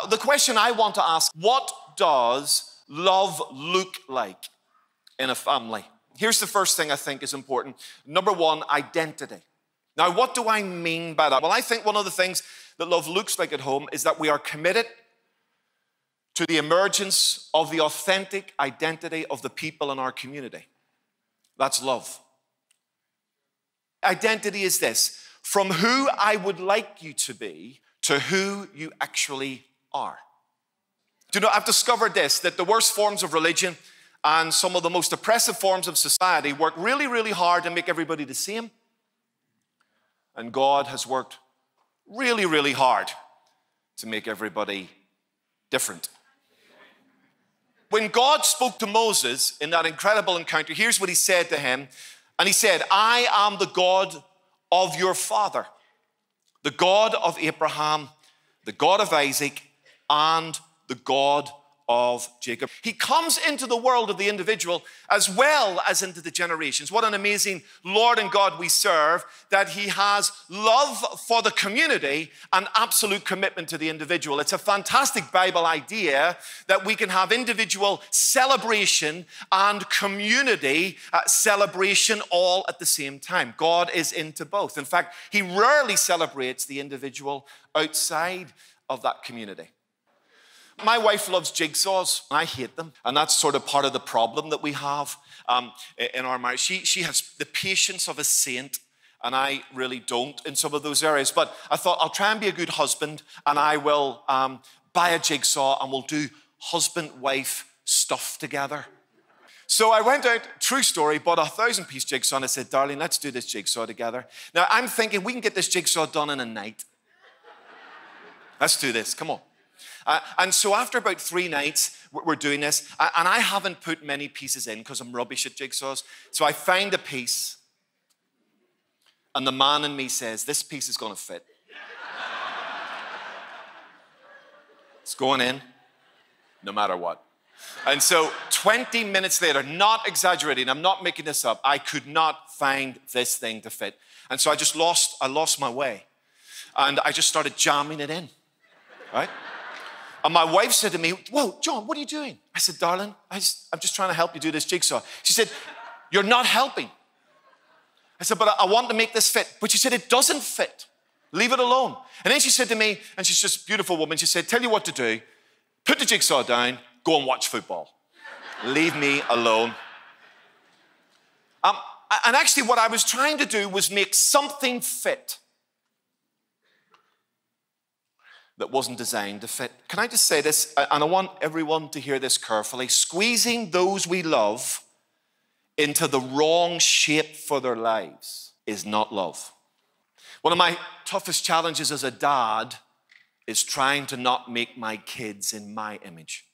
The question I want to ask, what does love look like in a family? Here's the first thing I think is important. Number one, identity. Now, what do I mean by that? Well, I think one of the things that love looks like at home is that we are committed to the emergence of the authentic identity of the people in our community. That's love. Identity is this: from who I would like you to be to who you actually are. Do you know, I've discovered this, that the worst forms of religion and some of the most oppressive forms of society work really, really hard to make everybody the same. And God has worked really, really hard to make everybody different. When God spoke to Moses in that incredible encounter, here's what he said to him. And he said, I am the God of your father, the God of Abraham, the God of Isaac, and the God of Jacob. He comes into the world of the individual as well as into the generations. What an amazing Lord and God we serve, that he has love for the community and absolute commitment to the individual. It's a fantastic Bible idea that we can have individual celebration and community celebration all at the same time. God is into both. In fact, he rarely celebrates the individual outside of that community. My wife loves jigsaws. I hate them. And that's sort of part of the problem that we have in our marriage. She has the patience of a saint, and I really don't in some of those areas. But I thought I'll try and be a good husband, and I will buy a jigsaw, and we'll do husband-wife stuff together. So I went out, true story, bought a 1,000-piece jigsaw, and I said, darling, let's do this jigsaw together. Now, I'm thinking we can get this jigsaw done in a night. Let's do this. Come on. And so after about 3 nights, we're doing this, and I haven't put many pieces in because I'm rubbish at jigsaws. So I find a piece, and the man in me says, this piece is going to fit. It's going in, no matter what. And so 20 minutes later, not exaggerating, I'm not making this up, I could not find this thing to fit. And so I lost my way. And I just started jamming it in, right? And my wife said to me, whoa, John, what are you doing? I said, darling, I'm just trying to help you do this jigsaw. She said, you're not helping. I said, but I want to make this fit. But she said, it doesn't fit. Leave it alone. And then she said to me, and she's just a beautiful woman, she said, tell you what to do. Put the jigsaw down, go and watch football. Leave me alone. And actually what I was trying to do was make something fit that wasn't designed to fit. Can I just say this, and I want everyone to hear this carefully. Squeezing those we love into the wrong shape for their lives is not love. One of my toughest challenges as a dad is trying to not make my kids in my image.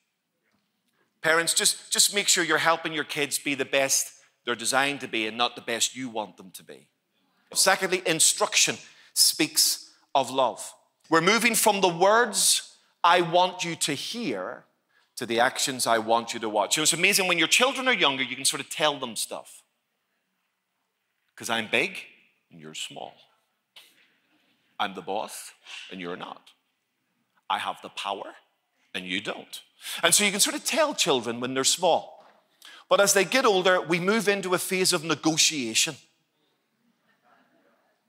Parents, just make sure you're helping your kids be the best they're designed to be and not the best you want them to be. Secondly, instruction speaks of love. We're moving from the words I want you to hear to the actions I want you to watch. You know, it's amazing when your children are younger, you can sort of tell them stuff. Because I'm big and you're small. I'm the boss and you're not. I have the power and you don't. And so you can sort of tell children when they're small. But as they get older, we move into a phase of negotiation.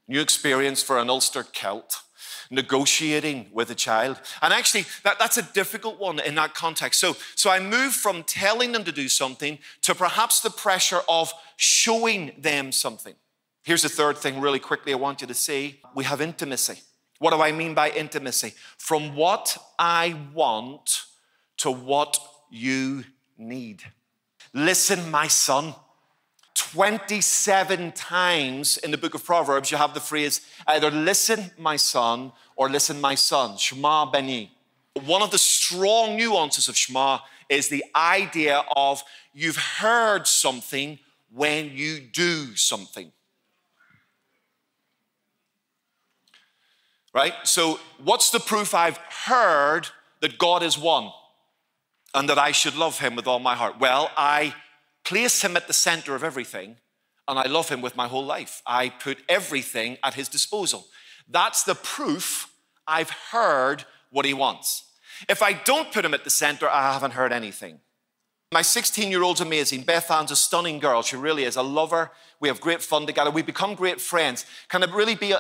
New experience for an Ulster Celt. Negotiating with a child. And actually, that's a difficult one in that context. So I move from telling them to do something to perhaps the pressure of showing them something. Here's the third thing really quickly I want you to see. We have intimacy. What do I mean by intimacy? From what I want to what you need. Listen, my son. 27 times in the book of Proverbs, you have the phrase, either listen, my son, or listen, my son. Shema beni. One of the strong nuances of Shema is the idea of you've heard something when you do something. Right? So what's the proof I've heard that God is one and that I should love him with all my heart? Well, I place him at the center of everything, and I love him with my whole life. I put everything at his disposal. That's the proof I've heard what he wants. If I don't put him at the center, I haven't heard anything. My 16-year-old's amazing. Beth Ann's a stunning girl. She really is. I love her. We have great fun together. We become great friends. Can it really be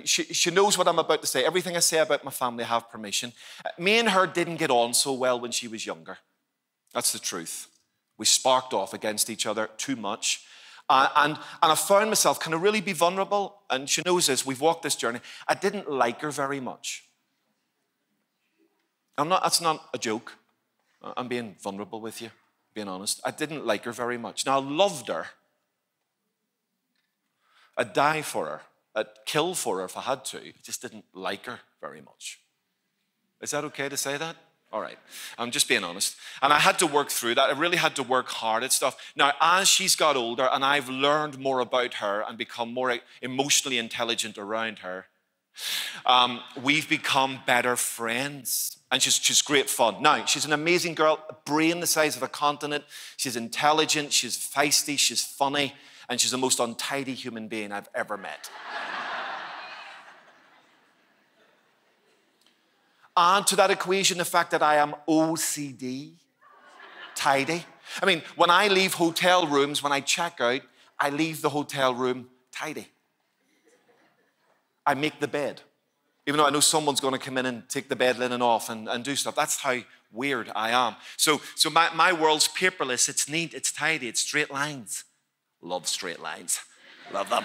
she knows what I'm about to say. Everything I say about my family, I have permission. Me and her didn't get on so well when she was younger. That's the truth. We sparked off against each other too much. And I found myself, can I really be vulnerable? And she knows this. We've walked this journey. I didn't like her very much. That's not a joke. I'm being vulnerable with you, being honest. I didn't like her very much. Now, I loved her. I'd die for her. I'd kill for her if I had to. I just didn't like her very much. Is that okay to say that? All right. I'm just being honest. And I had to work through that. I really had to work hard at stuff. Now, as she's got older and I've learned more about her and become more emotionally intelligent around her, we've become better friends. And she's great fun. Now, she's an amazing girl, a brain the size of a continent. She's intelligent, she's feisty, she's funny, and she's the most untidy human being I've ever met. Add to that equation the fact that I am OCD, tidy. I mean, when I leave hotel rooms, when I check out, I leave the hotel room tidy. I make the bed. Even though I know someone's going to come in and take the bed linen off and do stuff. That's how weird I am. So my world's paperless. It's neat, it's tidy, it's straight lines. Love straight lines. Love them.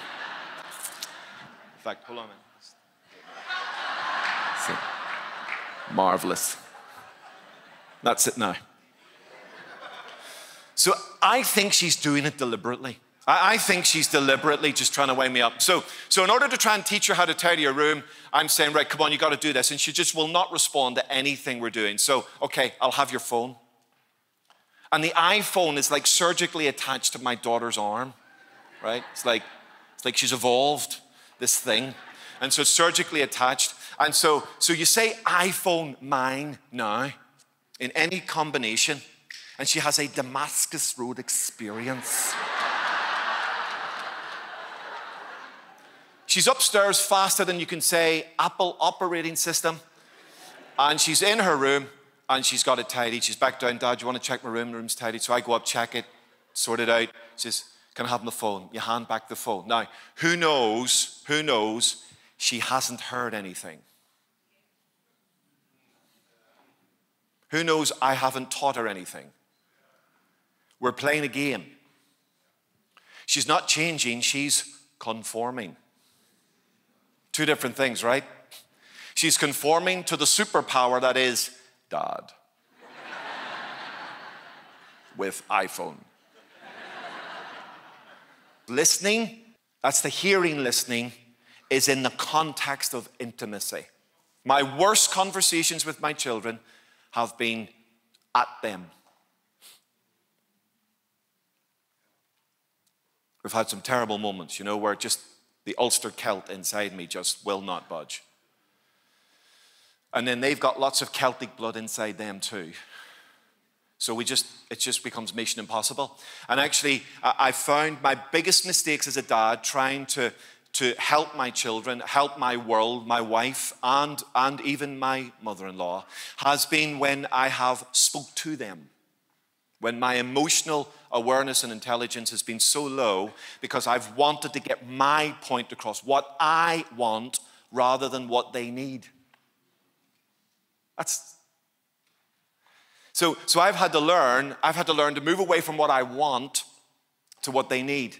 In fact, hold on a minute. So, marvelous. That's it now. So I think she's doing it deliberately. I think she's deliberately just trying to wind me up. So in order to try and teach her how to tidy her room, I'm saying, right, come on, you got to do this. And she just will not respond to anything we're doing. So, okay, I'll have your phone. And the iPhone is like surgically attached to my daughter's arm, right? It's like she's evolved this thing. And so it's surgically attached. And so you say iPhone mine now in any combination. And she has a Damascus Road experience. She's upstairs faster than you can say Apple operating system. And she's in her room and she's got it tidy. She's back down, Dad, you want to check my room? The room's tidy. So I go up, check it, sort it out. She says, can I have my phone? You hand back the phone. Now, who knows she hasn't heard anything? Who knows I haven't taught her anything? We're playing a game. She's not changing, she's conforming. Two different things, right? She's conforming to the superpower that is Dad. With iPhone. Listening, that's the hearing listening, is in the context of intimacy. My worst conversations with my children have been at them. We've had some terrible moments, where just the Ulster Celt inside me just will not budge. And then they've got lots of Celtic blood inside them too. So it just becomes mission impossible. And actually, I found my biggest mistakes as a dad trying to help my children, help my world, my wife, and even my mother-in-law, has been when I have spoke to them. When my emotional awareness and intelligence has been so low because I've wanted to get my point across, what I want rather than what they need. So I've had to learn to move away from what I want to what they need.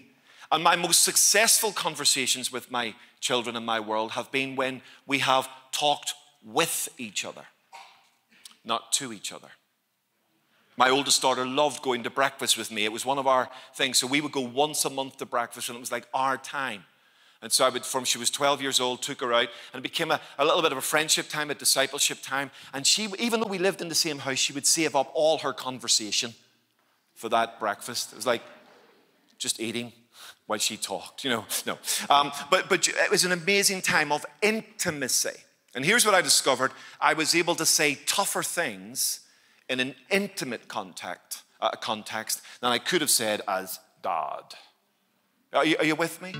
And my most successful conversations with my children and my world have been when we have talked with each other, not to each other. My oldest daughter loved going to breakfast with me. It was one of our things. So we would go once a month to breakfast, and it was like our time. And so from she was 12 years old, took her out, and it became a little bit of a friendship time, a discipleship time. And she, even though we lived in the same house, she would save up all her conversation for that breakfast. It was like just eating while she talked, no. But it was an amazing time of intimacy. And here's what I discovered. I was able to say tougher things in an intimate context than I could have said as Dad. Are you with me?